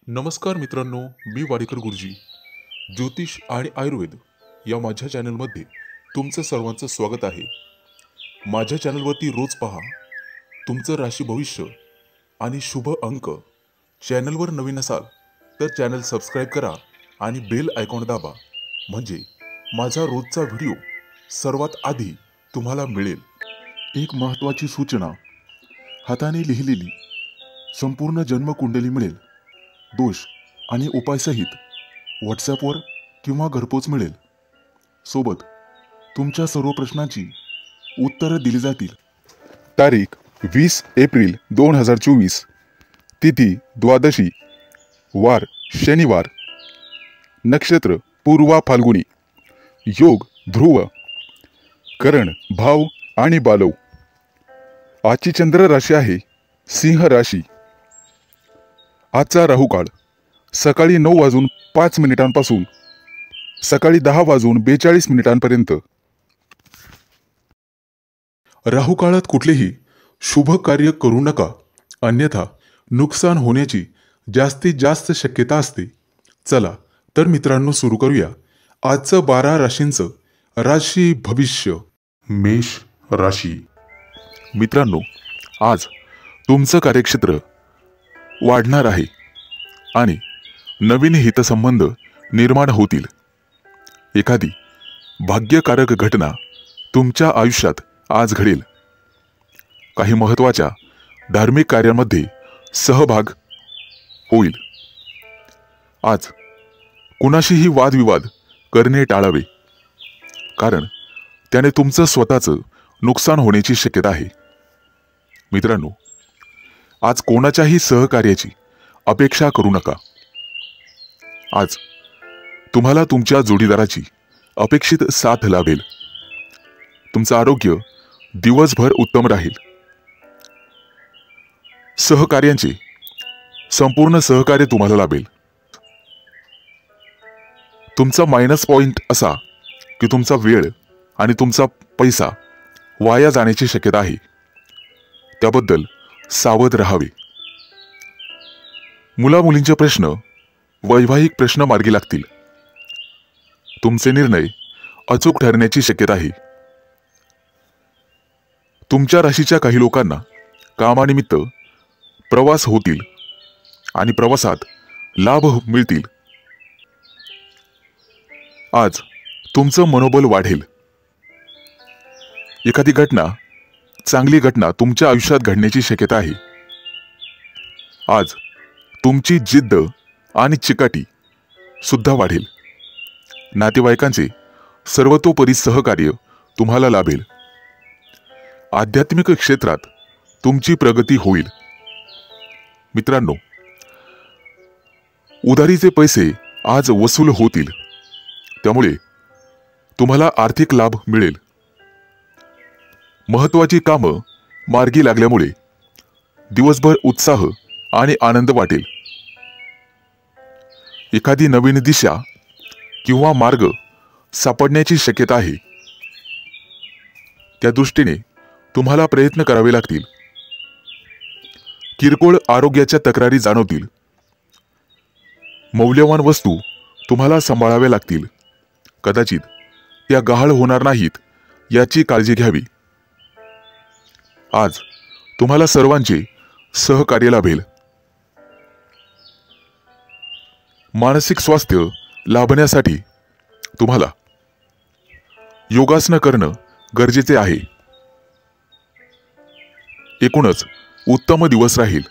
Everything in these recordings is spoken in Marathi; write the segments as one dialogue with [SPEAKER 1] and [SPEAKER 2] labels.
[SPEAKER 1] नमस्कार मित्रांनो, मी वाडेकर गुरुजी. ज्योतिष आणि आयुर्वेद या माझ्या चॅनलमध्ये तुमचं सर्वांचं स्वागत आहे. माझ्या चॅनलवरती रोज पहा तुमचं राशी भविष्य आणि शुभ अंक. चॅनलवर नवीन असाल तर चॅनल सबस्क्राईब करा आणि बेल आयकॉन दाबा, म्हणजे माझा रोजचा व्हिडिओ सर्वात आधी तुम्हाला मिळेल. एक महत्त्वाची सूचना: हाताने लिहिलेली संपूर्ण जन्मकुंडली मिळेल. दोष आणि उपायसहित व्हॉट्सॲपवर किंवा घरपोच मिळेल. सोबत तुमच्या सर्व प्रश्नांची उत्तरं दिली जातील. तारीख 20 एप्रिल 2024. तिथी द्वादशी, वार शनिवार, नक्षत्र पूर्वा फाल्गुनी, योग ध्रुव, करण भाव आणि बालव. आजची चंद्र राशी आहे सिंह राशी. आजचा राहुकाळ सकाळी 9:05 सकाळी 10:42 राहुकाळात कुठलेही शुभ कार्य करू नका, अन्यथा नुकसान होण्याची जास्तीत जास्त शक्यता असते. चला तर मित्रांनो, सुरू करूया आजचं 12 राशींचं राशी भविष्य. मेष राशी. मित्रांनो, आज तुमचं कार्यक्षेत्र वाढणार आहे आणि नवीन हितसंबंध निर्माण होतील. एखादी भाग्यकारक घटना तुमच्या आयुष्यात आज घडेल. काही महत्त्वाच्या धार्मिक कार्यांमध्ये सहभाग होईल. आज कुणाशीही वादविवाद करणे टाळावे, कारण त्याने तुमचं स्वतःचं नुकसान होण्याची शक्यता आहे. मित्रांनो, आज कोणाच्याही सहकार्याची अपेक्षा करू नका. आज तुम्हाला तुमच्या जोडीदाराची अपेक्षित साथ लाभेल. तुमचं आरोग्य दिवसभर उत्तम राहील. सहकार्यांचे संपूर्ण सहकार्य तुम्हाला लाभेल. तुमचा मायनस पॉइंट असा की तुमचा वेळ आणि तुमचा पैसा वाया जाण्याची शक्यता आहे. त्याबद्दल सावध राहावे. मुलामुलींचे प्रश्न वैवाहिक प्रश्न मार्गी लागतील. तुमचे निर्णय अचूक ठरण्याची शक्यता आहे. तुमच्या राशीच्या काही लोकांना कामानिमित्त प्रवास होतील आणि प्रवासात लाभ मिळतील. आज तुमचं मनोबल वाढेल. एखादी चांगली घटना तुमच्या आयुष्यात घडण्याची शक्यता आहे. आज तुमची जिद्द आणि चिकाटी सुद्धा वाढेल. नातेवाईकांचे सर्वतोपरी सहकार्य तुम्हाला लाभेल. आध्यात्मिक क्षेत्रात तुमची प्रगती होईल. मित्रांनो, उधारीचे पैसे आज वसूल होतील, त्यामुळे तुम्हाला आर्थिक लाभ मिळेल. महत्त्वाची कामं मार्गी लागल्यामुळे दिवसभर उत्साह आणि आनंद वाटेल. एखादी नवीन दिशा किंवा मार्ग सापडण्याची शक्यता आहे. त्या दृष्टीने तुम्हाला प्रयत्न करावे लागतील. किरकोळ आरोग्याच्या तक्रारी जाणवतील. मौल्यवान वस्तू तुम्हाला सांभाळाव्या लागतील. कदाचित त्या गहाळ होणार नाहीत याची काळजी घ्यावी. आज तुम्हाला सर्वांचे सहकार्य लाभेल. मानसिक स्वास्थ्य लाभण्यासाठी तुम्हाला योगासनं करणं गरजेचे आहे. एकूणच उत्तम दिवस राहील.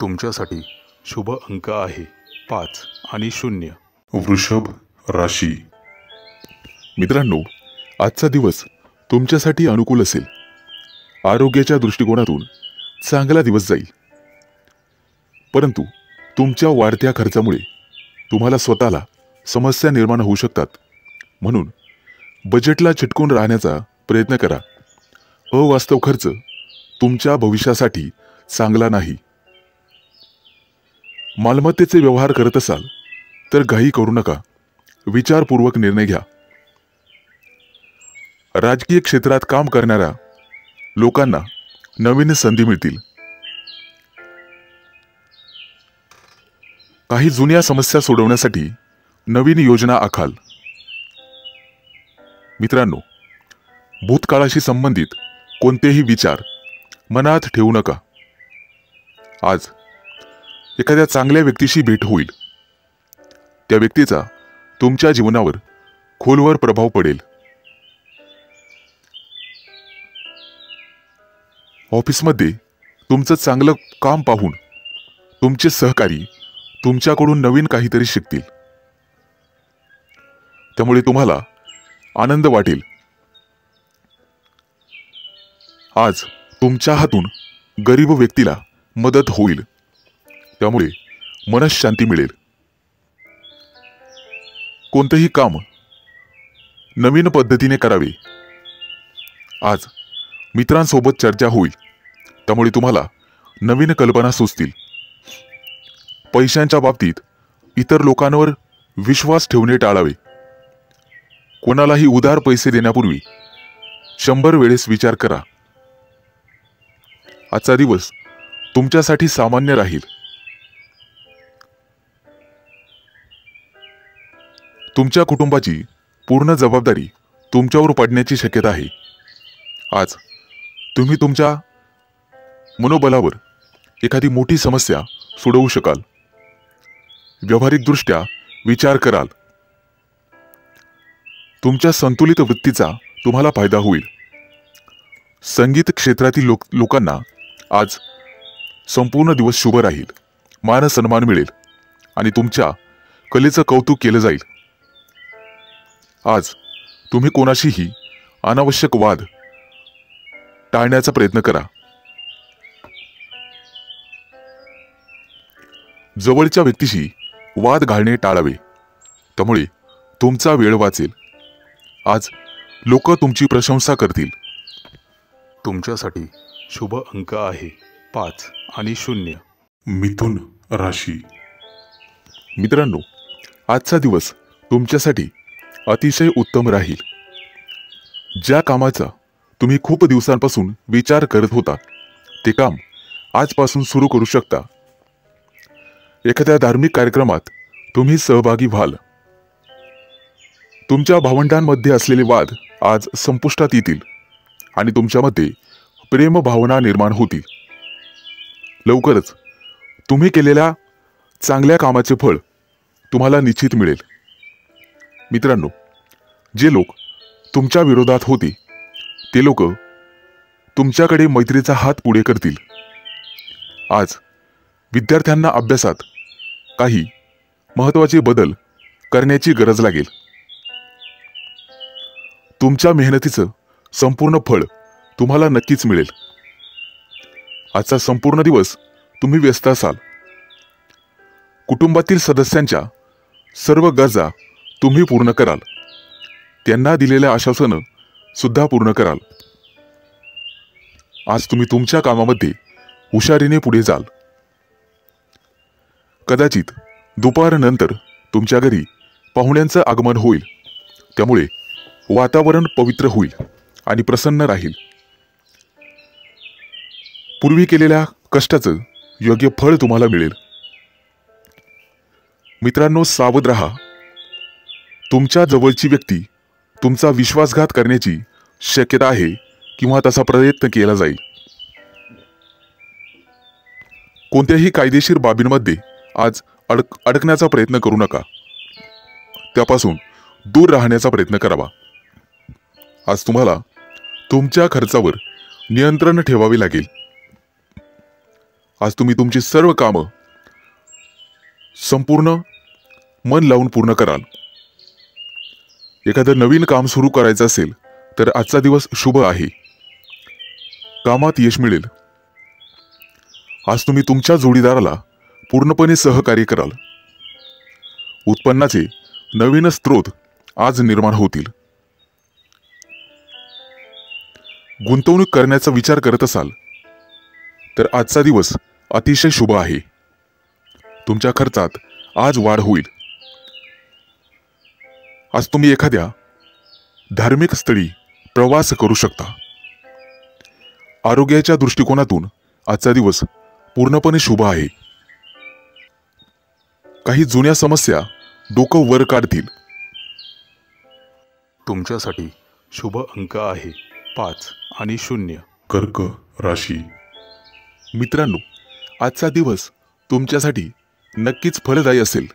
[SPEAKER 1] तुमच्यासाठी शुभ अंक आहे 5 आणि 0. वृषभ राशी. मित्रांनो, आजचा दिवस तुमच्यासाठी अनुकूल असेल. आरोग्याच्या दृष्टिकोनातून चांगला दिवस जाईल. परंतु तुमच्या वाढत्या खर्चामुळे तुम्हाला स्वतःला समस्या निर्माण होऊ शकतात. म्हणून बजेटला चिटकून राहण्याचा प्रयत्न करा. अवास्तव खर्च तुमच्या भविष्यासाठी चांगला नाही. मालमत्तेचे व्यवहार करत असाल तर घाई करू नका. विचारपूर्वक निर्णय घ्या. राजकीय क्षेत्रात काम करणाऱ्या लोकांना नवीन संधी मिळतील. काही जुन्या समस्या सोडवण्यासाठी नवीन योजना आखाल. मित्रांनो, भूतकाळाशी संबंधित कोणतेही विचार मनात ठेवू नका. आज एखाद्या चांगल्या व्यक्तीशी भेट होईल. त्या व्यक्तीचा तुमच्या जीवनावर खोलवर प्रभाव पडेल. ऑफिसमध्ये तुमचं चांगलं काम पाहून तुमचे सहकारी तुमच्याकडून नवीन काहीतरी शिकतील. त्यामुळे तुम्हाला आनंद वाटेल. आज तुमच्या हातून गरीब व्यक्तीला मदत होईल. त्यामुळे मनःशांती मिळेल. कोणतेही काम नवीन पद्धतीने करावे. आज मित्रांसोबत चर्चा होईल. त्यामुळे तुम्हाला नवीन कल्पना सुचतील. पैशांच्या बाबतीत इतर लोकांवर विश्वास ठेवणे टाळावे. कोणालाही उधार पैसे देण्यापूर्वी 100 वेळेस विचार करा. आजचा दिवस तुमच्यासाठी सामान्य राहील. तुमच्या कुटुंबाची पूर्ण जबाबदारी तुमच्यावर पडण्याची शक्यता आहे. आज तुम्ही तुमच्या मनोबलावर एखादी मोठी समस्या सोडवू शकाल. व्यावहारिकदृष्ट्या विचार कराल. तुमच्या संतुलित वृत्तीचा तुम्हाला फायदा होईल. संगीत क्षेत्रातील लोकांना आज संपूर्ण दिवस शुभ राहील. मान सन्मान मिळेल आणि तुमच्या कलेचं कौतुक केलं जाईल. आज तुम्ही कोणाशीही अनावश्यक वाद टाळण्याचा प्रयत्न करा. जवळच्या व्यक्तीशी वाद घालणे टाळावे. त्यामुळे तुमचा वेळ वाचेल. आज लोक तुमची प्रशंसा करतील.
[SPEAKER 2] तुमच्यासाठी शुभ अंक आहे 5 आणि 0.
[SPEAKER 1] मिथुन राशी. मित्रांनो, आजचा दिवस तुमच्यासाठी अतिशय उत्तम राहील. ज्या कामाचा तुम्ही खूप दिवसांपासून विचार करत होता ते काम आजपासून सुरू करू शकता. एखाद्या धार्मिक कार्यक्रमात तुम्ही सहभागी व्हाल. तुमच्या भावंडांमध्ये असलेले वाद आज संपुष्टात येतील आणि तुमच्यामध्ये प्रेम भावना निर्माण होतील. लवकरच तुम्ही केलेल्या चांगल्या कामाचे फळ तुम्हाला निश्चित मिळेल. मित्रांनो, जे लोक तुमच्या विरोधात होते ते लोक तुमच्याकडे मैत्रीचा हात पुढे करतील. आज विद्यार्थ्यांना अभ्यासात काही महत्त्वाचे बदल करण्याची गरज लागेल. तुमच्या मेहनतीचं संपूर्ण फळ तुम्हाला नक्कीच मिळेल. आजचा संपूर्ण दिवस तुम्ही व्यस्त असाल. कुटुंबातील सदस्यांच्या सर्व गरजा तुम्ही पूर्ण कराल. त्यांना दिलेल्या आश्वासनं सुद्धा पूर्ण कराल. आज तुम्ही तुमच्या कामामध्ये हुशारीने पुढे जाल. कदाचित दुपारनंतर तुमच्या घरी पाहुण्यांचं आगमन होईल. त्यामुळे वातावरण पवित्र होईल आणि प्रसन्न राहील. पूर्वी केलेल्या कष्टाचं योग्य फळ तुम्हाला मिळेल. मित्रांनो, सावध राहा. तुमच्या जवळची व्यक्ती तुमचा विश्वासघात करण्याची शक्यता आहे किंवा तसा प्रयत्न केला जाईल. कोणत्याही कायदेशीर बाबींमध्ये आज अडकण्याचा प्रयत्न करू नका. त्यापासून दूर राहण्याचा प्रयत्न करावा. आज तुम्हाला तुमच्या खर्चावर नियंत्रण ठेवावे लागेल. आज तुम्ही तुमची सर्व कामं संपूर्ण मन लावून पूर्ण कराल. एखादं नवीन काम सुरू करायचं असेल तर आजचा दिवस शुभ आहे. कामात यश मिळेल. आज तुम्ही तुमच्या जोडीदाराला पूर्णपणे सहकार्य कराल. उत्पन्नाचे नवीन स्रोत आज निर्माण होतील. गुंतवणूक करण्याचा विचार करत असाल तर आजचा दिवस अतिशय शुभ आहे. तुमच्या खर्चात आज वाढ होईल. आज तुम्ही एखाद्या धार्मिक स्थळी प्रवास करू शकता. आरोग्याच्या दृष्टिकोनातून आजचा दिवस पूर्णपणे शुभ आहे. काही जुन्या समस्या डोकं वर काढतील.
[SPEAKER 2] तुमच्यासाठी शुभ अंक आहे 5 आणि 0.
[SPEAKER 1] कर्क राशी. मित्रांनो, आजचा दिवस तुमच्यासाठी नक्कीच फलदायी असेल.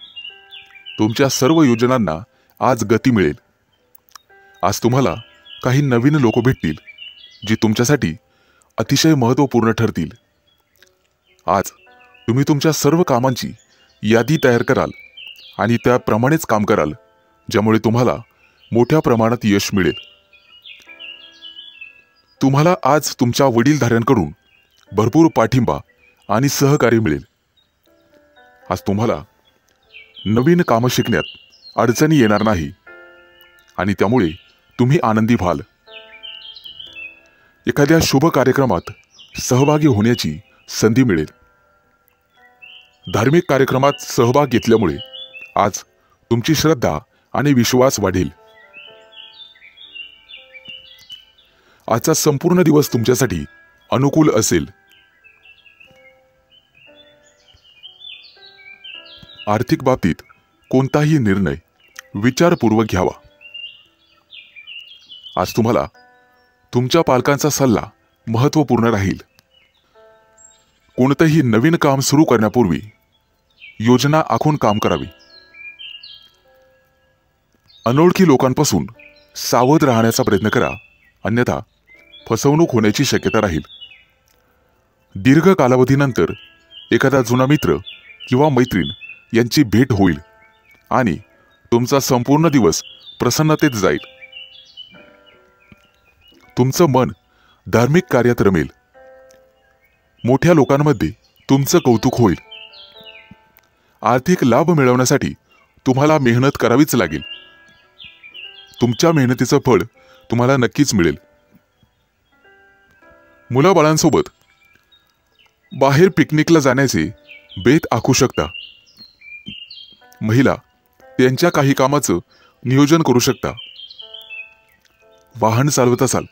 [SPEAKER 1] तुमच्या सर्व योजनांना आज गती मिळेल. आज तुम्हाला काही नवीन लोक भेटतील जी तुमच्यासाठी अतिशय महत्त्वपूर्ण ठरतील. आज तुम्ही तुमच्या सर्व कामांची यादी तयार कराल आणि त्याप्रमाणेच काम कराल, ज्यामुळे तुम्हाला मोठ्या प्रमाणात यश मिळेल. तुम्हाला आज तुमच्या वडीलधाऱ्यांकडून भरपूर पाठिंबा आणि सहकार्य मिळेल. आज तुम्हाला नवीन कामं शिकण्यात अडचणी येणार नाही आणि त्यामुळे तुम्ही आनंदी व्हाल. एखाद्या शुभ कार्यक्रमात सहभागी होण्याची संधी मिळेल. धार्मिक कार्यक्रमात सहभाग घेतल्यामुळे आज तुमची श्रद्धा आणि विश्वास वाढेल. आजचा संपूर्ण दिवस तुमच्यासाठी अनुकूल असेल. आर्थिक बाबतीत कोणताही निर्णय विचारपूर्वक घ्यावा. आज तुम्हाला तुमच्या पालकांचा सल्ला महत्त्वपूर्ण राहील. कोणतेही नवीन काम सुरू करण्यापूर्वी योजना आखून काम करावे. अनोळखी लोकांपासून सावध राहण्याचा प्रयत्न करा, अन्यथा फसवणूक होण्याची शक्यता राहील. दीर्घ कालावधीनंतर एखादा जुना मित्र किंवा मैत्रीण यांची भेट होईल आणि तुमचा संपूर्ण दिवस प्रसन्नतेत जाईल. तुमचं मन धार्मिक कार्यात रमेल. मोठ्या लोकांमध्ये तुमचं कौतुक होईल. आर्थिक लाभ मिळवण्यासाठी तुम्हाला मेहनत करावीच लागेल. तुमच्या मेहनतीचं फळ तुम्हाला नक्कीच मिळेल. मुलाबाळांसोबत बाहेर पिकनिकला जाण्याचे बेत आखू शकता. महिला त्यांच्या काही कामाचं नियोजन करू शकता. वाहन चालवत असाल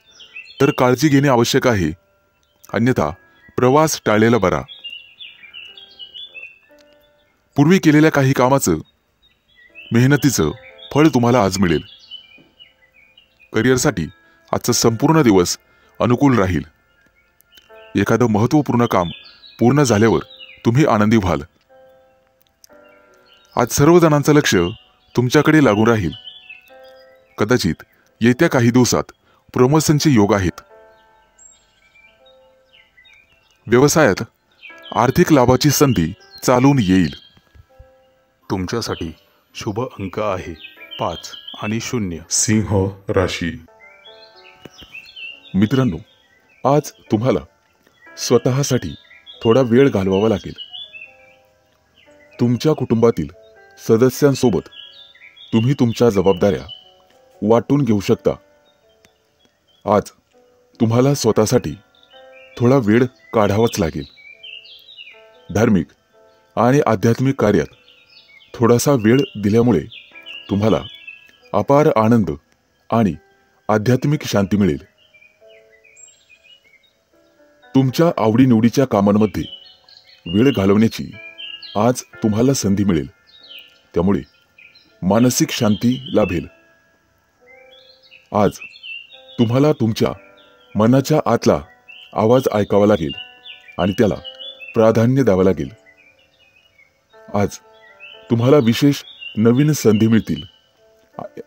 [SPEAKER 1] तर काळजी घेणे आवश्यक आहे, अन्यथा प्रवास टाळलेला बरा. पूर्वी केलेल्या काही कामाचं मेहनतीचं फळ तुम्हाला आज मिळेल. करिअरसाठी आजचा संपूर्ण दिवस अनुकूल राहील. एखादं महत्त्वपूर्ण काम पूर्ण झाल्यावर तुम्ही आनंदी व्हाल. आज सर्व जणांचं लक्ष तुमच्याकडे लागून राहील. कदाचित येत्या काही दिवसात प्रमोशनचे योग आहेत. व्यवसायात आर्थिक लाभाची संधी चालून येईल.
[SPEAKER 2] तुमच्यासाठी शुभ अंक आहे 5 आणि 0.
[SPEAKER 1] सिंह राशी. मित्रांनो, आज तुम्हाला स्वतःसाठी थोडा वेळ घालवावा लागेल. तुमच्या कुटुंबातील सदस्यांसोबत तुम्ही तुमच्या जबाबदाऱ्या वाटून घेऊ शकता. आज तुम्हाला स्वतःसाठी थोडा वेळ काढावाच लागेल. धार्मिक आणि आध्यात्मिक कार्यात थोडासा वेळ दिल्यामुळे तुम्हाला अपार आनंद आणि आध्यात्मिक शांती मिळेल. तुमच्या आवडीनिवडीच्या कामांमध्ये वेळ घालवण्याची आज तुम्हाला संधी मिळेल. त्यामुळे मानसिक शांती लाभेल. आज तुम्हाला तुमच्या मनाच्या आतला आवाज ऐकावा लागेल आणि त्याला प्राधान्य द्यावं लागेल. आज तुम्हाला विशेष नवीन संधी मिळतील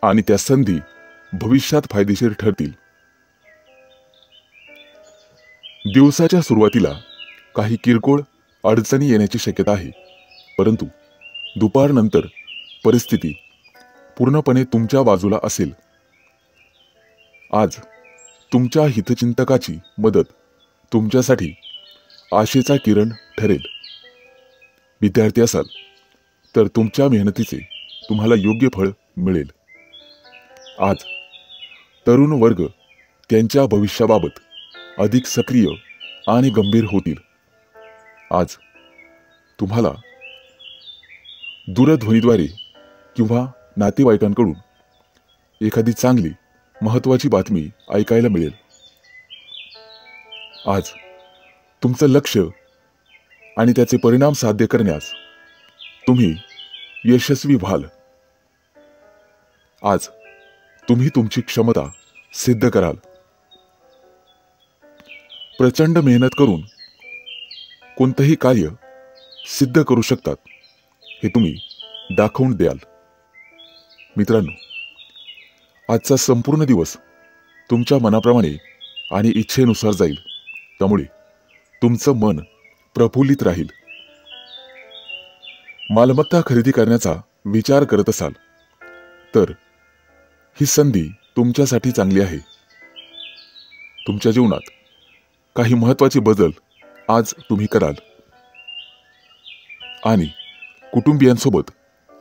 [SPEAKER 1] आणि त्या संधी भविष्यात फायदेशीर ठरतील. दिवसाच्या सुरुवातीला काही किरकोळ अडचणी येण्याची शक्यता आहे, परंतु दुपारनंतर परिस्थिती पूर्णपणे तुमच्या बाजूला असेल. आज तुमच्या हितचिंतकाची मदत तुमच्यासाठी आशेचा किरण ठरेल. विद्यार्थी असाल तर तुमच्या मेहनतीचे तुम्हाला योग्य फळ मिळेल. आज तरुण वर्ग त्यांच्या भविष्याबाबत अधिक सक्रिय आणि गंभीर होतील. आज तुम्हाला दूरध्वनीद्वारे किंवा नातेवाईकांकडून एखादी चांगली महत्त्वाची बातमी ऐकायला मिळेल. आज तुमचं लक्ष आणि त्याचे परिणाम साध्य करण्यास तुम्ही यशस्वी व्हाल. आज तुम्ही तुमची क्षमता सिद्ध कराल. प्रचंड मेहनत करून कोणतंही कार्य सिद्ध करू शकतात हे तुम्ही दाखवून द्याल. मित्रांनो, आजचा संपूर्ण दिवस तुमच्या मनाप्रमाणे आणि इच्छेनुसार जाईल. त्यामुळे तुमचं मन प्रफुल्लित राहील. मालमत्ता खरेदी करण्याचा विचार करत असाल तर ही संधी तुमच्यासाठी चांगली आहे. तुमच्या जीवनात काही महत्त्वाचे बदल आज तुम्ही कराल आणि कुटुंबियांसोबत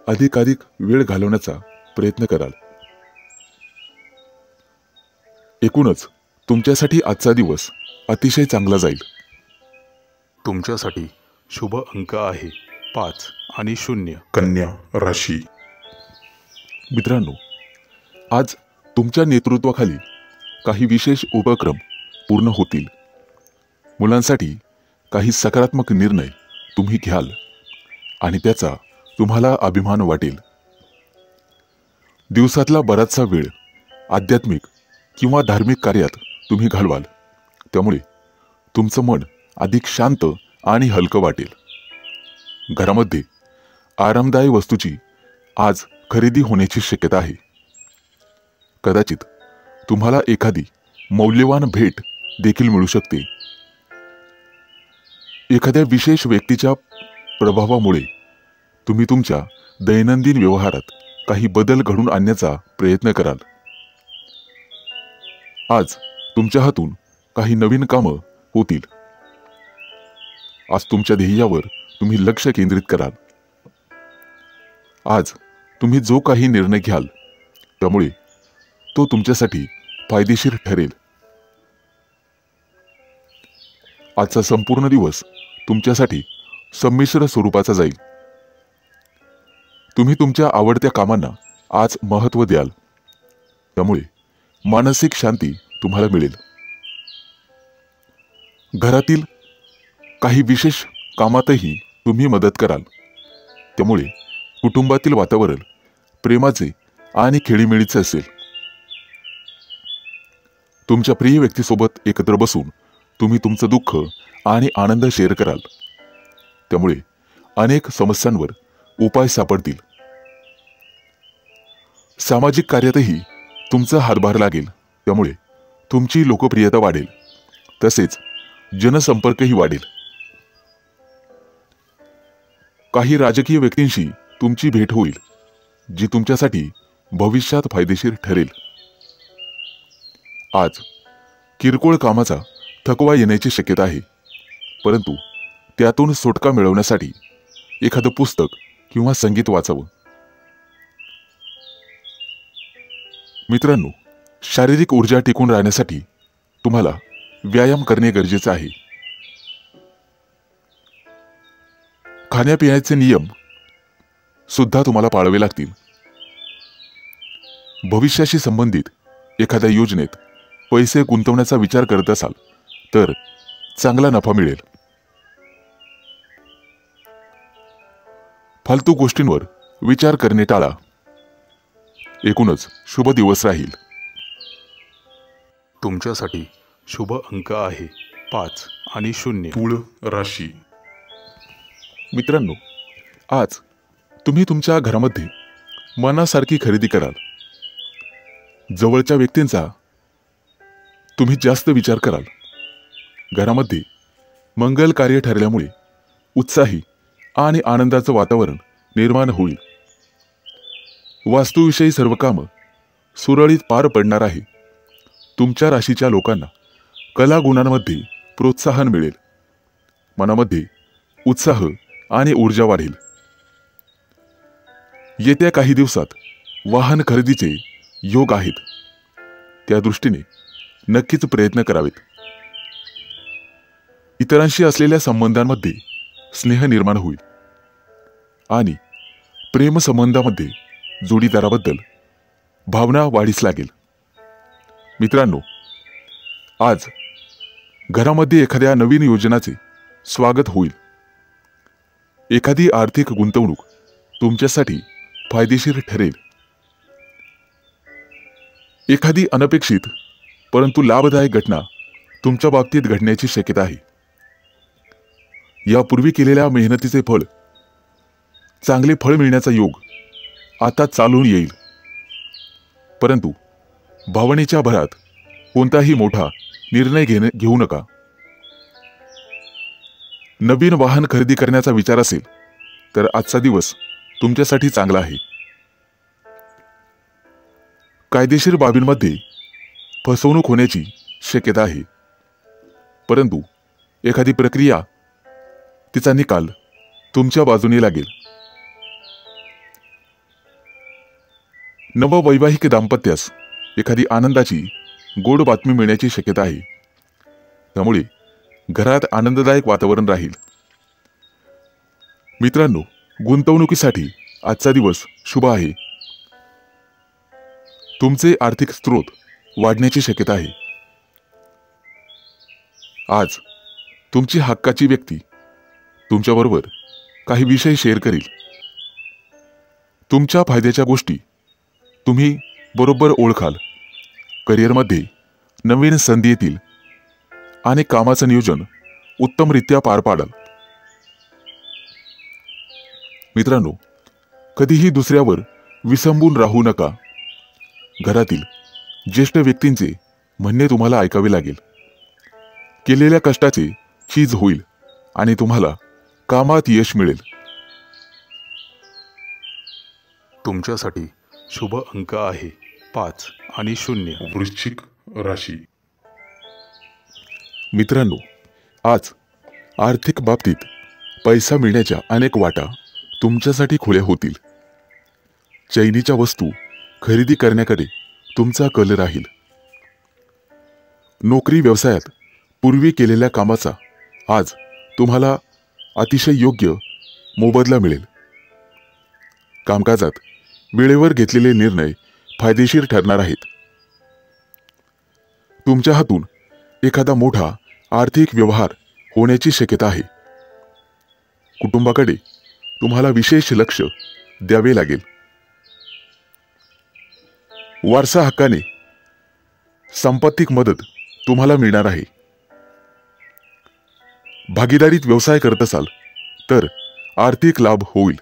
[SPEAKER 1] अधिकाधिक वेळ घालवण्याचा प्रयत्न कराल. एकूणच तुमच्यासाठी आजचा दिवस अतिशय चांगला जाईल.
[SPEAKER 2] तुमच्यासाठी शुभ अंक आहे 5 आणि 0.
[SPEAKER 1] कन्या राशी. मित्रांनो, आज तुमच्या नेतृत्वाखाली काही विशेष उपक्रम पूर्ण होतील. मुलांसाठी काही सकारात्मक निर्णय तुम्ही घ्याल आणि त्याचा तुम्हाला अभिमान वाटेल. दिवसातला बराचसा वेळ आध्यात्मिक किंवा धार्मिक कार्यात तुम्ही घालवाल. त्यामुळे तुमचं मन अधिक शांत आणि हलकं वाटेल. घरामध्ये आरामदायी वस्तूची आज खरेदी होण्याची शक्यता आहे. कदाचित तुम्हाला एखादी मौल्यवान भेट देखील मिळू शकते. एखाद्या विशेष व्यक्तीच्या प्रभावामुळे तुम्ही तुमच्या दैनंदिन व्यवहारात काही बदल घडवून आणण्याचा प्रयत्न कराल. आज तुमच्या हातून काही नवीन कामं होतील. आज तुमच्या ध्येयावर तुम्ही लक्ष केंद्रित कराल. आज तुम्ही जो काही निर्णय घ्याल त्यामुळे तो तुमच्यासाठी फायदेशीर ठरेल. आजचा संपूर्ण दिवस तुमच्यासाठी संमिश्र स्वरूपाचा जाईल. तुम्ही तुमच्या आवडत्या कामांना आज महत्त्व द्याल. त्यामुळे मानसिक शांती तुम्हाला मिळेल. घरातील काही विशेष कामातही तुम्ही मदत कराल. त्यामुळे कुटुंबातील वातावरण प्रेमाचे आणि खेळीमेळीचे असेल. तुमच्या प्रिय व्यक्तीसोबत एकत्र बसून तुम्ही तुमचं दुःख आणि आनंद शेअर कराल. त्यामुळे अनेक समस्यांवर उपाय सापडतील. सामाजिक कार्यातही तुमचा हातभार लागेल. त्यामुळे तुमची लोकप्रियता वाढेल. तसेच जनसंपर्कही वाढेल. काही राजकीय व्यक्तींशी तुमची भेट होईल जी तुमच्यासाठी भविष्यात फायदेशीर ठरेल. आज किरकोळ कामाचा थकवा येण्याची शक्यता आहे. परंतु त्यातून सुटका मिळवण्यासाठी एखादं पुस्तक किंवा संगीत वाचावं. मित्रांनो, शारीरिक ऊर्जा टिकून राहण्यासाठी तुम्हाला व्यायाम करणे गरजेचे आहे. खाण्यापिण्याचे नियम सुद्धा तुम्हाला पाळावे लागतील. भविष्याशी संबंधित एखाद्या योजनेत पैसे गुंतवण्याचा विचार करत असाल तर चांगला नफा मिळेल. फालतू गोष्टींवर विचार करणे टाळा. एकूणच शुभ दिवस राहील.
[SPEAKER 2] तुमच्यासाठी शुभ अंक आहे 5 आणि 0.
[SPEAKER 1] तुळ राशी. मित्रांनो, आज तुम्ही तुमच्या घरामध्ये मनासारखी खरेदी कराल. जवळच्या व्यक्तींचा तुम्ही जास्त विचार कराल. घरामध्ये मंगल कार्य ठरल्यामुळे उत्साही आणि आनंदाचं वातावरण निर्माण होईल. वास्तूविषयी सर्व कामं सुरळीत पार पडणार आहे. तुमच्या राशीच्या लोकांना कला गुणांमध्ये प्रोत्साहन मिळेल. मनामध्ये उत्साह आणि ऊर्जा वाढेल. येत्या काही दिवसात वाहन खरेदीचे योग आहेत. त्या दृष्टीने नक्कीच प्रयत्न करावेत. इतरांशी असलेल्या संबंधांमध्ये स्नेह निर्माण होईल आणि प्रेमसंबंधामध्ये जोडीदाराबद्दल भावना वाढीस लागेल. मित्रांनो, आज घरामध्ये एखाद्या नवीन योजनाचे स्वागत होईल. एखादी आर्थिक गुंतवणूक तुमच्यासाठी फायदेशीर ठरेल. एखादी अनपेक्षित परंतु लाभदायक घटना तुमच्या बाबतीत घडण्याची शक्यता आहे. यापूर्वी केलेल्या मेहनतीचे फळ, चांगले फळ मिळण्याचा योग आता चालून येईल. परंतु भावनेच्या भरात कोणताही मोठा निर्णय घेऊ नका. नवीन वाहन खरेदी करण्याचा विचार असेल तर आजचा दिवस तुमच्यासाठी चांगला आहे. कायदेशीर बाबींमध्ये फसवणूक होण्याची शक्यता आहे. परंतु एखादी प्रक्रिया, तिचा निकाल तुमच्या बाजूने लागेल. नववैवाहिक दाम्पत्यास एखादी आनंदाची गोड बातमी मिळण्याची शक्यता आहे. त्यामुळे घरात आनंददायक वातावरण राहील. मित्रांनो, गुंतवणुकीसाठी आजचा दिवस शुभ आहे. तुमचे आर्थिक स्रोत वाढण्याची शक्यता आहे. आज तुमची हक्काची व्यक्ती तुमच्याबरोबर काही विषय शेअर करील. तुमच्या फायद्याच्या गोष्टी तुम्ही बरोबर ओळखाल. करिअरमध्ये नवीन संधी येतील आणि कामाचं नियोजन उत्तमरित्या पार पाडाल. मित्रांनो, कधीही दुसऱ्यावर विसंबून राहू नका. घरातील ज्येष्ठ व्यक्तींचे म्हणणे तुम्हाला ऐकावे लागेल. केलेल्या कष्टाचे चीज होईल आणि तुम्हाला कामात यश मिळेल.
[SPEAKER 2] तुमच्यासाठी शुभ अंक आहे 5 आणि 0.
[SPEAKER 1] वृश्चिक राशी. मित्रांनो, आज आर्थिक बाबतीत पैसा मिळण्याच्या अनेक वाटा तुमच्यासाठी खुल्या होतील. चैनीच्या वस्तू खरेदी करण्याकडे तुमचा कल राहील. नोकरी व्यवसायात पूर्वी केलेल्या कामाचा आज तुम्हाला अतिशय योग्य मोबदला मिळेल. कामकाजात वेळेवर घेतलेले निर्णय फायदेशीर ठरणार आहेत. तुमच्या हातून एखादा मोठा आर्थिक व्यवहार होण्याची शक्यता आहे. कुटुंबाकडे तुम्हाला विशेष लक्ष द्यावे लागेल. वारसा हक्काने संपत्तिक मदत तुम्हाला मिळणार आहे. भागीदारीत व्यवसाय करत असाल तर आर्थिक लाभ होईल.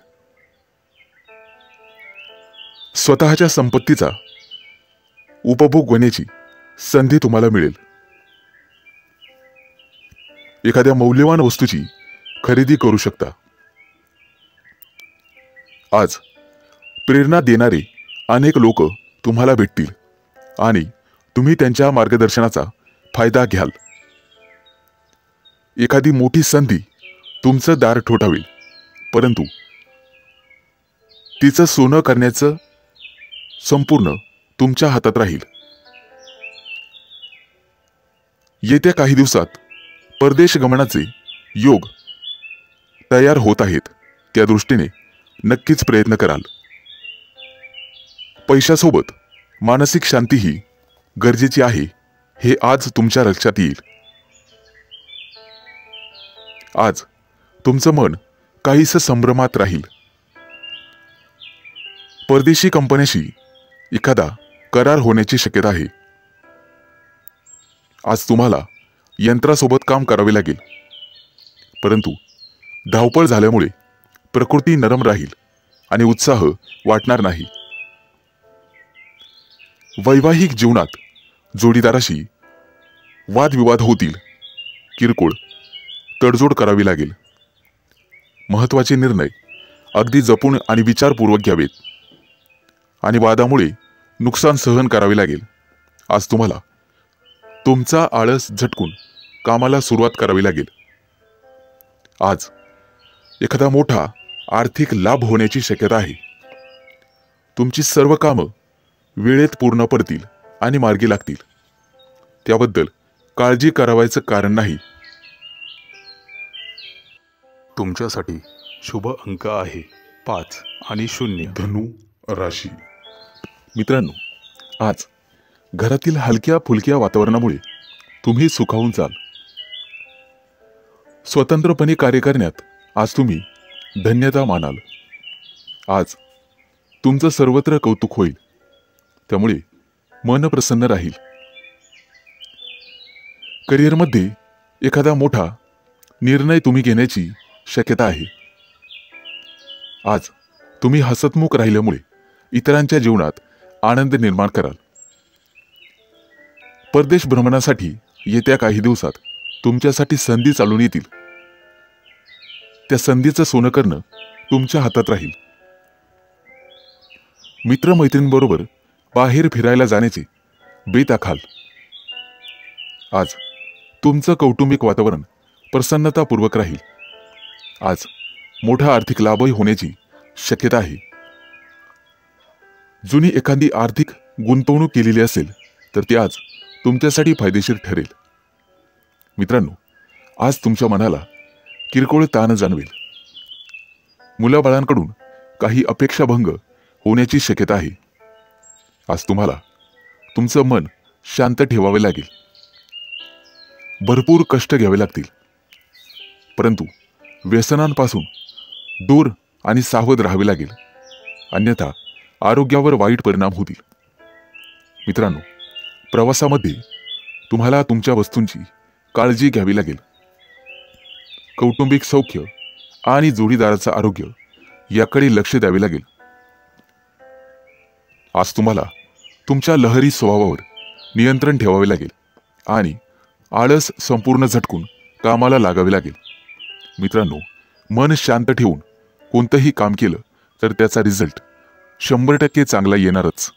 [SPEAKER 1] स्वतःच्या संपत्तीचा उपभोग होण्याची संधी तुम्हाला मिळेल. एखाद्या मौल्यवान वस्तूची खरेदी करू शकता. आज प्रेरणा देणारे अनेक लोक तुम्हाला भेटतील आणि तुम्ही त्यांच्या मार्गदर्शनाचा फायदा घ्याल. एखादी मोठी संधी तुमचं दार ठोठावेल, परंतु तिचं सोनं करण्याचं संपूर्ण तुमच्या हातात राहील. येत्या काही दिवसात परदेश गमनाचे योग तयार होत आहेत. त्या दृष्टीने नक्कीच प्रयत्न कराल. पैशासोबत मानसिक शांतीही गरजेची आहे, हे आज तुमच्या लक्षात येईल. आज तुमचं मन काहीसं संभ्रमात राहील. परदेशी कंपन्याशी एखादा करार होण्याची शक्यता आहे. आज तुम्हाला यंत्रासोबत काम करावे लागेल, परंतु धावपळ झाल्यामुळे प्रकृती नरम राहील आणि उत्साह वाटणार नाही. वैवाहिक जीवनात जोडीदाराशी वादविवाद होतील. किरकोळ तडजोड करावी लागेल. महत्त्वाचे निर्णय अगदी जपून आणि विचारपूर्वक घ्यावेत आणि वादामुळे नुकसान सहन करावे लागेल. आज तुम्हाला तुमचा आळस झटकून कामाला सुरुवात करावी लागेल. आज एखादा मोठा आर्थिक लाभ होण्याची शक्यता आहे. तुमची सर्व कामं वेळेत पूर्ण पडतील आणि मार्गी लागतील. त्याबद्दल काळजी करावायचं कारण नाही.
[SPEAKER 2] तुमच्यासाठी शुभ अंक आहे 5 आणि 0.
[SPEAKER 1] धनु राशी. मित्रांनो, आज घरातील हलक्या फुलक्या वातावरणामुळे तुम्ही सुखावून जाल. स्वतंत्रपणे कार्य करण्यात आज तुम्ही धन्यता मानाल. आज तुमचं सर्वत्र कौतुक होईल, त्यामुळे मन प्रसन्न राहील. करिअरमध्ये एखादा मोठा निर्णय तुम्ही घेण्याची शक्यता आहे. आज तुम्ही हसतमुख राहिल्यामुळे इतरांच्या जीवनात आनंद निर्माण कराल. परदेश भ्रमणासाठी येत्या काही दिवसात तुमच्यासाठी संधी चालून येतील. त्या संधीचं सोनं करणं तुमच्या हातात राहील. मित्रमैत्रिणींबरोबर बाहेर फिरायला जाण्याचे बेत आखाल. आज तुमचं कौटुंबिक वातावरण प्रसन्नतापूर्वक राहील. आज मोठा आर्थिक लाभही होण्याची शक्यता आहे. जुनी एखादी आर्थिक गुंतवणूक केलेली असेल तर ती आज तुमच्यासाठी फायदेशीर ठरेल. मित्रांनो, आज तुमच्या मनाला किरकोळ ताण जाणवेल. मुलाबाळांकडून काही अपेक्षाभंग होण्याची शक्यता आहे. आज तुम्हाला तुमचं मन शांत ठेवावे लागेल. भरपूर कष्ट घ्यावे लागतील, परंतु व्यसनांपासून दूर आणि सावध राहावे लागेल, अन्यथा आरोग्यावर वाईट परिणाम होतील. मित्रांनो, प्रवासामध्ये तुम्हाला तुमच्या वस्तूंची काळजी घ्यावी लागेल. कौटुंबिक सौख्य आणि जोडीदाराचं आरोग्य याकडे लक्ष द्यावे लागेल. आज तुम्हाला तुमच्या लहरी स्वभावावर नियंत्रण ठेवावे लागेल आणि आळस संपूर्ण झटकून कामाला लागावे लागेल. मित्रांनो, मन शांत ठेवून कोणतंही काम केलं तर त्याचा रिझल्ट 100% चांगला येणारच.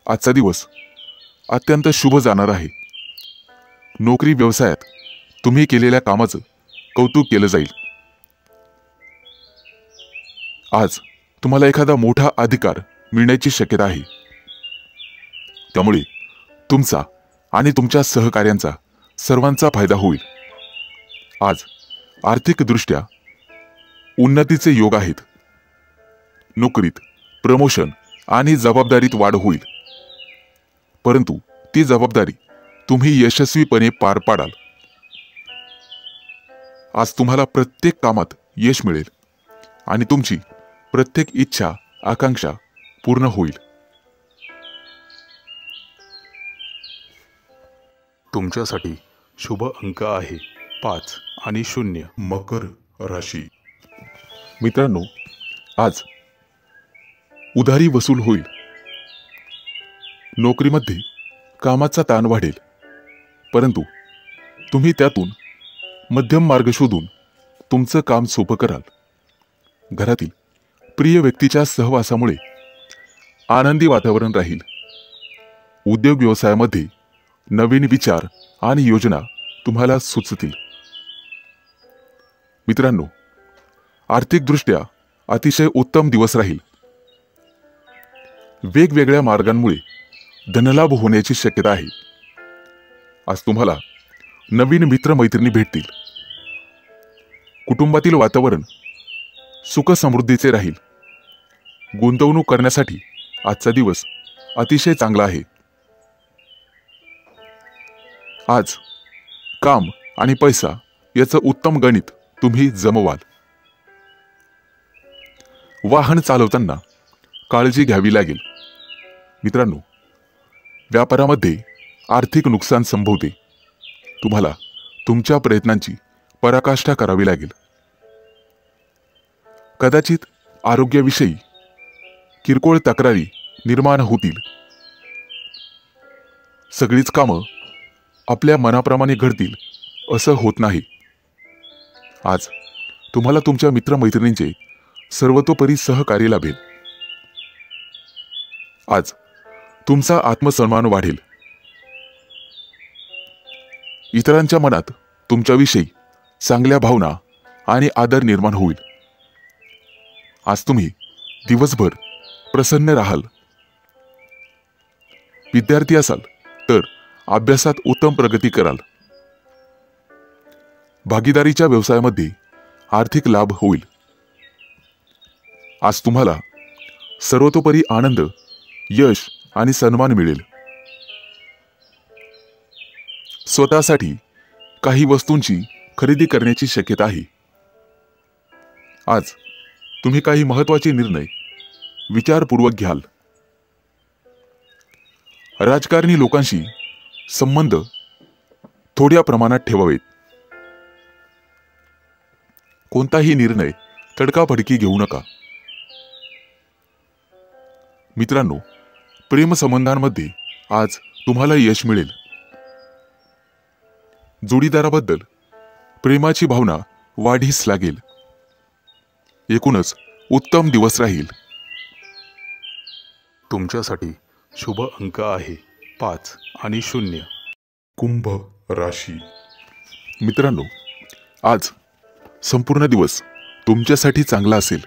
[SPEAKER 1] आजचा दिवस अत्यंत शुभ जाणार आहे. नोकरी व्यवसायात तुम्ही केलेल्या कामाचं कौतुक केलं जाईल. आज तुम्हाला एखादा मोठा अधिकार मिळण्याची शक्यता आहे, त्यामुळे तुमचा आणि तुमच्या सहकार्यांचा सर्वांचा फायदा होईल. आज आर्थिकदृष्ट्या उन्नतीचे योग आहेत. नोकरीत प्रमोशन आणि जबाबदारीत वाढ होईल, परंतु ती जबाबदारी तुम्ही यशस्वीपणे पार पाडाल. आज तुम्हाला प्रत्येक कामात यश मिळेल आणि तुमची प्रत्येक इच्छा आकांक्षा पूर्ण होईल.
[SPEAKER 2] तुमच्यासाठी शुभ अंक आहे 5 आणि 0.
[SPEAKER 1] मकर राशी. मित्रांनो, आज उधारी वसूल होईल. नोकरीमध्ये कामाचा ताण वाढेल, परंतु तुम्ही त्यातून मध्यम मार्ग शोधून तुमचं काम सोपं कराल. घरातील प्रिय व्यक्तीच्या सहवासामुळे आनंदी वातावरण राहील. उद्योग व्यवसायामध्ये नवीन विचार आणि योजना तुम्हाला सुचतील. मित्रांनो, आर्थिकदृष्ट्या अतिशय उत्तम दिवस राहील. वेगवेगळ्या मार्गांमुळे धनलाभ होण्याची शक्यता आहे. आज तुम्हाला नवीन मित्रमैत्रिणी भेटतील. कुटुंबातील वातावरण सुखसमृद्धीचे राहील. गुंतवणूक करण्यासाठी आजचा दिवस अतिशय चांगला आहे. आज काम आणि पैसा याचं उत्तम गणित तुम्ही जमवाल. वाहन चालवताना काळजी घ्यावी लागेल. मित्रांनो, व्यापारामध्ये आर्थिक नुकसान संभवते. तुम्हाला तुमच्या प्रयत्नांची पराकाष्ठा करावी लागेल. कदाचित आरोग्याविषयी किरकोळ तक्रारी निर्माण होतील. सगळीच कामं आपल्या मनाप्रमाणे घडतील असं होत नाही. आज तुम्हाला तुमच्या मित्रमैत्रिणींचे सर्वतोपरी सहकार्य लाभेल. आज तुमचा आत्मसन्मान वाढेल. इतरांच्या मनात तुमच्याविषयी चांगल्या भावना आणि आदर निर्माण होईल. आज तुम्ही दिवसभर प्रसन्न राहाल. विद्यार्थी असाल तर अभ्यासात उत्तम प्रगती कराल. भागीदारीच्या व्यवसायामध्ये आर्थिक लाभ होईल. आज तुम्हाला सर्वतोपरी आनंद, यश आणि सन्मान मिळेल. स्वतःसाठी काही वस्तूंची खरेदी करण्याची शक्यता आहे. आज तुम्ही काही महत्त्वाचे निर्णय विचारपूर्वक घ्याल. राजकारणी लोकांशी संबंध थोड्या प्रमाणात ठेवावेत. कोणताही निर्णय तडकाफडकी घेऊ नका. मित्रांनो, प्रेमसंबंधांमध्ये आज तुम्हाला यश मिळेल. जोडीदाराबद्दल प्रेमाची भावना वाढीस लागेल. एकूणच उत्तम दिवस राहील.
[SPEAKER 2] तुमच्यासाठी शुभ अंक आहे 5 आणि 0.
[SPEAKER 1] कुंभ राशी. मित्रांनो, आज संपूर्ण दिवस तुमच्यासाठी चांगला असेल.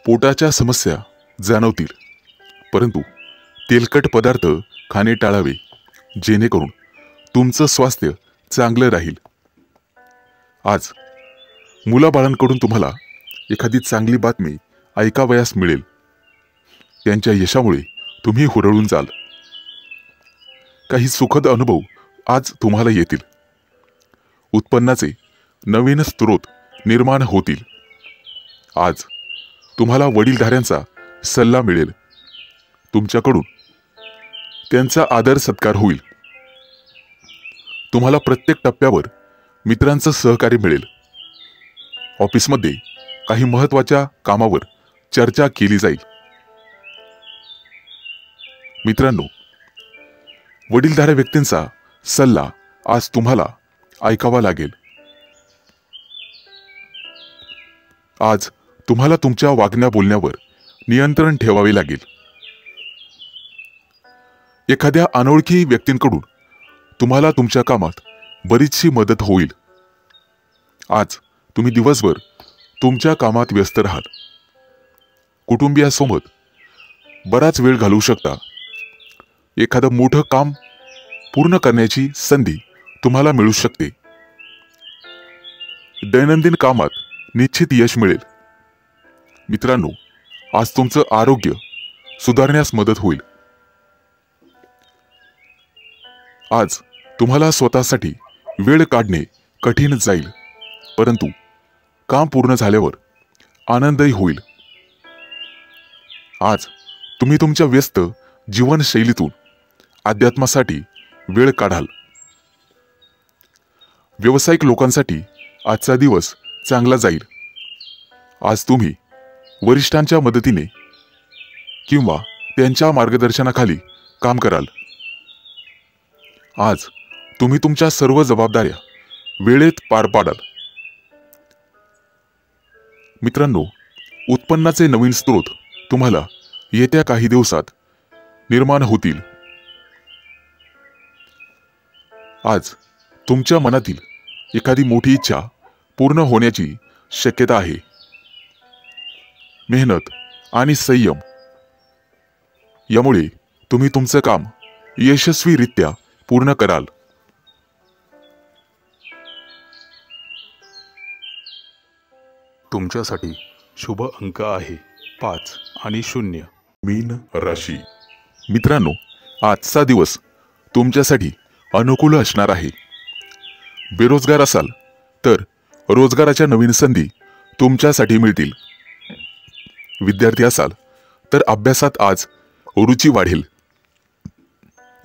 [SPEAKER 1] पोटाच्या समस्या जाणवतील, परंतु तेलकट पदार्थ खाणे टाळावे, जेणेकरून तुमचं स्वास्थ्य चांगलं राहील. आज मुलाबाळांकडून तुम्हाला एखादी चांगली बातमी ऐकावयास मिळेल. त्यांच्या यशामुळे तुम्ही हुरळून जाल. काही सुखद अनुभव आज तुम्हाला येतील. उत्पन्नाचे नवीन स्रोत निर्माण होतील. आज तुम्हाला वडीलधाऱ्यांचा सल्ला मिळेल. तुमच्याकडून त्यांचा आदर सत्कार होईल. तुम्हाला प्रत्येक टप्प्यावर मित्रांचं सहकार्य मिळेल. ऑफिसमध्ये काही महत्त्वाच्या कामावर चर्चा केली जाईल. मित्रांनो, वडीलधाऱ्या व्यक्तींचा सल्ला आज तुम्हाला ऐकावा लागेल. आज तुम्हाला तुमच्या वागण्या बोलण्यावर नियंत्रण ठेवावे लागेल. एखाद्या अनोळखी व्यक्तींकडून तुम्हाला तुमच्या कामात बरीचशी मदत होईल. आज तुम्ही दिवसभर तुमच्या कामात व्यस्त राहाल. कुटुंबियासोबत बराच वेळ घालवू शकता. एखादं मोठं काम पूर्ण करण्याची संधी तुम्हाला मिळू शकते. दैनंदिन कामात निश्चित यश मिळेल. मित्रांनो, आज तुमचं आरोग्य सुधारण्यास मदत होईल. आज तुम्हाला स्वतःसाठी वेळ काढणे कठीण जाईल, परंतु काम पूर्ण झाल्यावर आनंदही होईल. आज तुम्ही तुमच्या व्यस्त जीवनशैलीतून अध्यात्मासाठी वेळ काढाल. व्यावसायिक लोकांसाठी आजचा दिवस चांगला जाईल. आज तुम्ही वरिष्ठांच्या मदतीने किंवा त्यांच्या मार्गदर्शनाखाली काम कराल. आज तुम्ही तुमच्या सर्व जबाबदाऱ्या वेळेत पार पाडाल. मित्रांनो, उत्पन्नाचे नवीन स्रोत तुम्हाला येत्या काही दिवसात निर्माण होतील. आज तुमच्या मनातील एखादी मोठी इच्छा पूर्ण होण्याची शक्यता आहे. मेहनत आणि संयम यामुळे तुम्ही तुमचं काम यशस्वीरित्या पूर्ण कराल.
[SPEAKER 2] तुमच्यासाठी शुभ अंक आहे 5 आणि 0.
[SPEAKER 1] मीन राशी. मित्रांनो, आजचा दिवस तुमच्यासाठी अनुकूल असणार आहे. बेरोजगार असाल तर रोजगाराच्या नवीन संधी तुमच्यासाठी मिळतील. विद्यार्थी असाल तर अभ्यासात आज रुची वाढेल.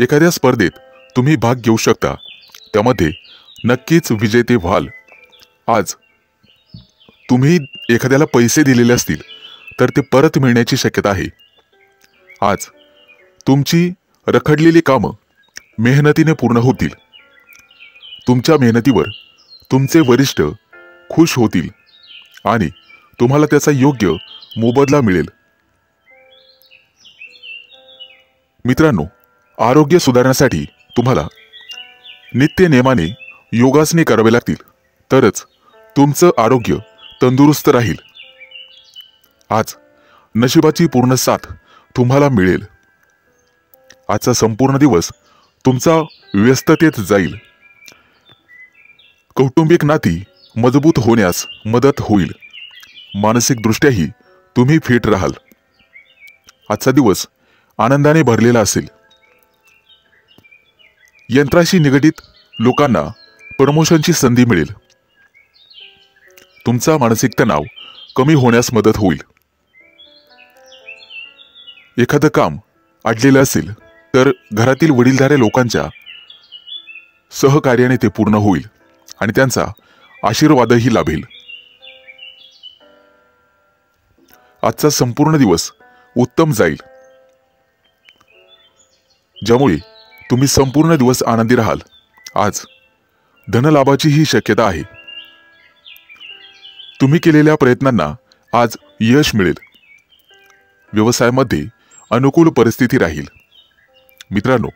[SPEAKER 1] एखाद्या स्पर्धेत तुम्ही भाग घेऊ शकता, त्यामध्ये नक्कीच विजेते व्हाल. आज तुम्ही एखाद्याला पैसे दिलेले असतील तर ते परत मिळण्याची शक्यता आहे. आज तुमची रखडलेली कामं मेहनतीने पूर्ण होतील. तुमच्या मेहनतीवर तुमचे वरिष्ठ खुश होतील आणि तुम्हाला त्याचा योग्य मोबदला मिळेल. मित्रांनो, आरोग्य सुधारण्यासाठी तुम्हाला नित्य नेमाने योगासने करावे लागतील, तरच तुमचं आरोग्य तंदुरुस्त राहील. आज नशिबाची पूर्ण साथ तुम्हाला मिळेल. आजचा संपूर्ण दिवस तुमचा व्यस्ततेत जाईल. कौटुंबिक नाती मजबूत होण्यास मदत होईल. मानसिकदृष्ट्याही तुम्ही फिट राहाल. आजचा दिवस आनंदाने भरलेला असेल. यंत्राशी निगडित लोकांना प्रमोशनची संधी मिळेल. तुमचा मानसिक तणाव कमी होण्यास मदत होईल. एखादं काम अडलेलं असेल तर घरातील वडीलधाऱ्या लोकांच्या सहकार्याने ते पूर्ण होईल आणि त्यांचा आशीर्वादही लाभेल. आजचा संपूर्ण दिवस उत्तम जाईल, ज्यामुळे तुम्ही संपूर्ण दिवस आनंदी राहाल. आज धनलाभाचीही शक्यता आहे. तुम्ही केलेल्या प्रयत्नांना आज यश मिळेल. व्यवसायामध्ये अनुकूल परिस्थिती राहील. मित्रांनो,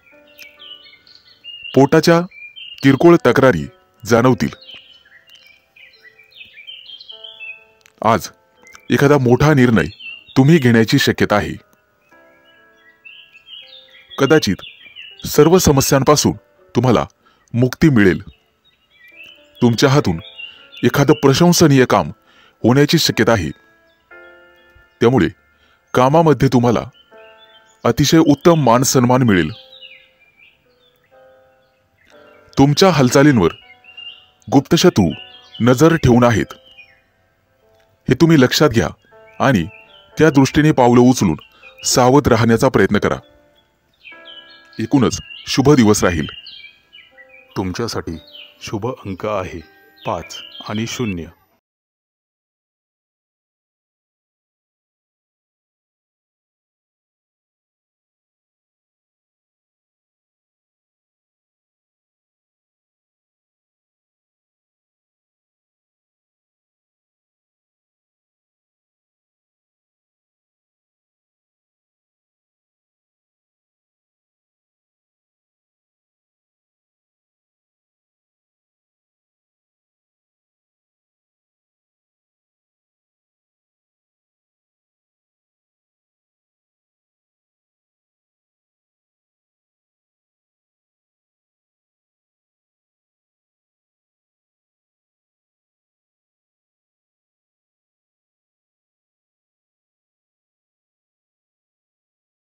[SPEAKER 1] पोटाच्या किरकोळ तक्रारी जाणवतील. आज एखादा मोठा निर्णय तुम्ही घेण्याची शक्यता आहे. कदाचित सर्व समस्यांपासून तुम्हाला मुक्ती मिळेल. तुमच्या हातून एखादं प्रशंसनीय काम होण्याची शक्यता आहे. त्यामुळे कामामध्ये तुम्हाला अतिशय उत्तम मान सन्मान मिळेल. तुमच्या हालचालींवर गुप्त शत्रू नजर ठेवून आहेत, हे तुम्ही लक्षात घ्या आणि त्या दृष्टीने पावलं उचलून सावध राहण्याचा प्रयत्न करा. एकूणच शुभ दिवस राहील.
[SPEAKER 2] तुमच्यासाठी शुभ अंक आहे 5 आणि 0.